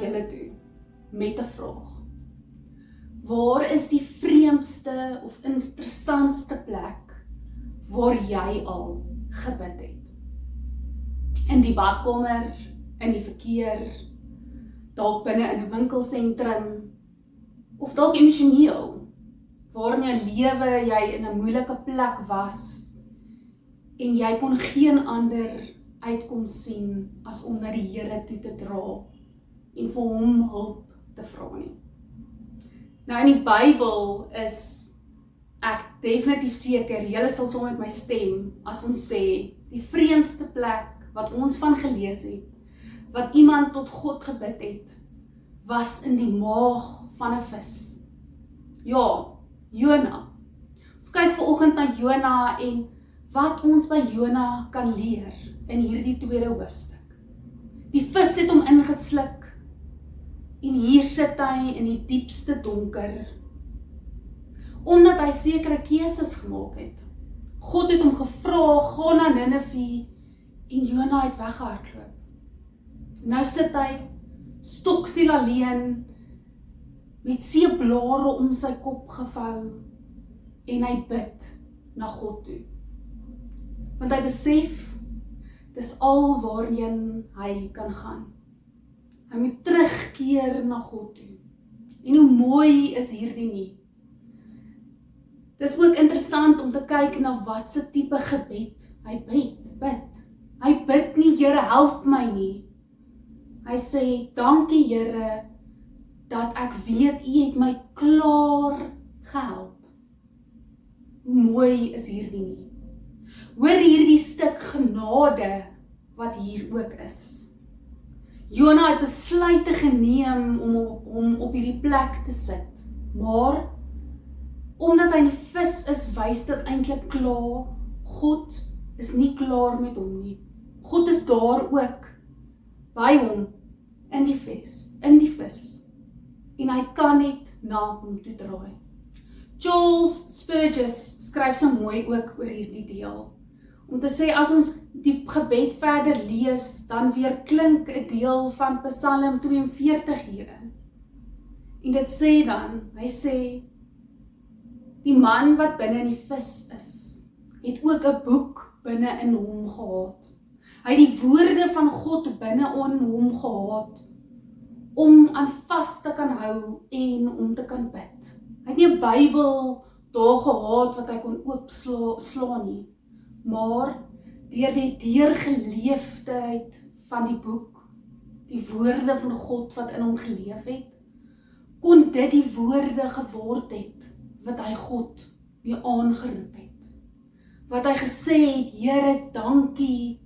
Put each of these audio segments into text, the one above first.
julle toe met 'n vraag. Waar is die vreemdste of interessantste plek waar jy al gebid het? In die badkamer, in die verkeer, dalk binne in 'n winkelsentrum, of dalk emosioneel, waar in jou lewe jy in 'n moeilike plek was en jy kon geen ander uitkoms sien as om na die Here toe te dra en vir hom hulp te vra nie. Nou in die Bybel is ek definitief seker, julle sal saam met my stem as ons sê, die vreemdste plek wat ons van gelees het, wat iemand tot God gebid het, was in die maag van 'n vis. Ja, Jona. Ons kyk vanoggend na Jona en wat ons by Jona kan leer in hierdie tweede hoofstuk. Die vis het hom ingesluk en hier sit hy in die diepste donker, omdat hy sekere keuses gemaak het. God het hom gevra, gaan na Ninive, en Jona het weggehardloop. Nou sit hy stoksiel alleen, met seeblare om sy kop gevou, en hy bid na God toe. Want hy besef, dis al waarheen hy kan gaan. Hy moet terugkeer na God toe. En hoe mooi is hierdie nie? Dis ook interessant om te kyk na wat se tipe gebed hy bid. Hy bid nie, Here, help my nie. Hy sê, dankie Here, dat ek weet, U het my klaar gehelp. Hoe mooi is hierdie nie? Hoor hierdie stuk genade wat hier ook is. Jona het besluite geneem om op hierdie plek te sit, maar omdat hy in die vis is, wys dit eintlik klaar, God is nie klaar met hom nie. God is daar ook, by hom, in die vis, en hy kan net na hom toe draai. Charles Spurgeon skryf so mooi ook oor hierdie deel, om te sê, as ons die gebed verder lees, dan weer klink 'n deel van Psalm 42 hierin. En dit sê dan, hy sê, die man wat binne in die vis is, het ook 'n boek binne in hom gehad. Hy het die woorde van God binne in hom gehad, om aan vas te kan hou en om te kan bid. Hy het nie 'n Bybel daar gehad wat hy kon oopslaan nie, maar deur die deurgeleefdheid van die boek, die woorde van God wat in hom geleef het, kon dit die woorde geword het, wat hy God mee aangeroep het. Wat hy gesê het, Here, dankie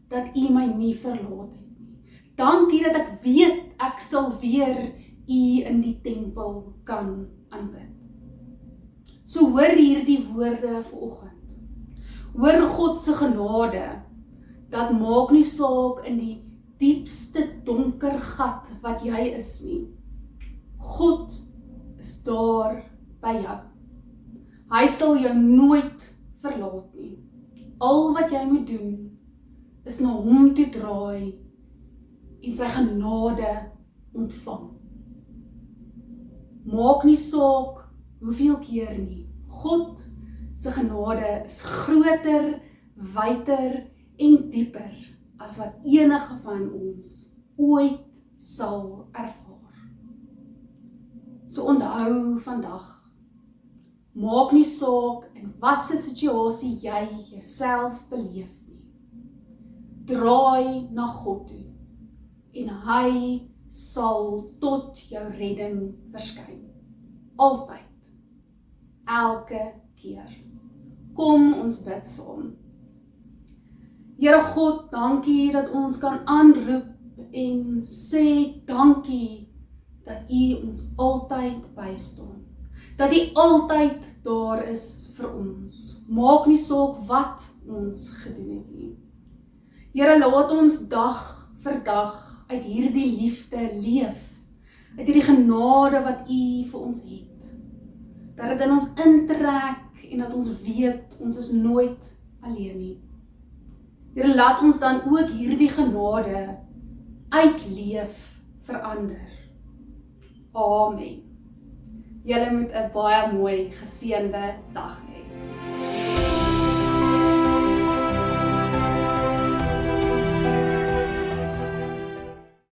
dat U my nie verlaat het nie. Dankie dat ek weet, ek sal weer U in die tempel kan aanbid. So hoor hierdie woorde vanoggend. Hoor God se genade, dat maak nie saak in die diepste donker gat wat jy is nie. God is daar by jou. Hy sal jou nooit verlaat nie. Al wat jy moet doen, is na hom toe draai en sy genade ontvang. Maak nie saak hoeveel keer nie. God se genade is groter, wyter en dieper as wat enige van ons ooit sal ervaar. So onthou vandag, maak nie saak in watse situasie jy jouself beleef nie. Draai na God toe en hy sal tot jou redding verskyn. Altyd. Elke keer. Kom ons bid saam. Here God, dankie dat ons kan aanroep en sê dankie dat U ons altyd bystaan. Dat U altyd daar is vir ons. Maak nie saak wat ons gedoen het nie. Here, laat ons dag vir dag uit hierdie liefde leef. Uit hierdie genade wat U vir ons het. Dat dit in ons intrek en dat ons weet, ons is nooit alleen nie. Here, laat ons dan ook hierdie genade uitleef verander. Amen. Julle moet 'n baie mooi geseënde dag hê.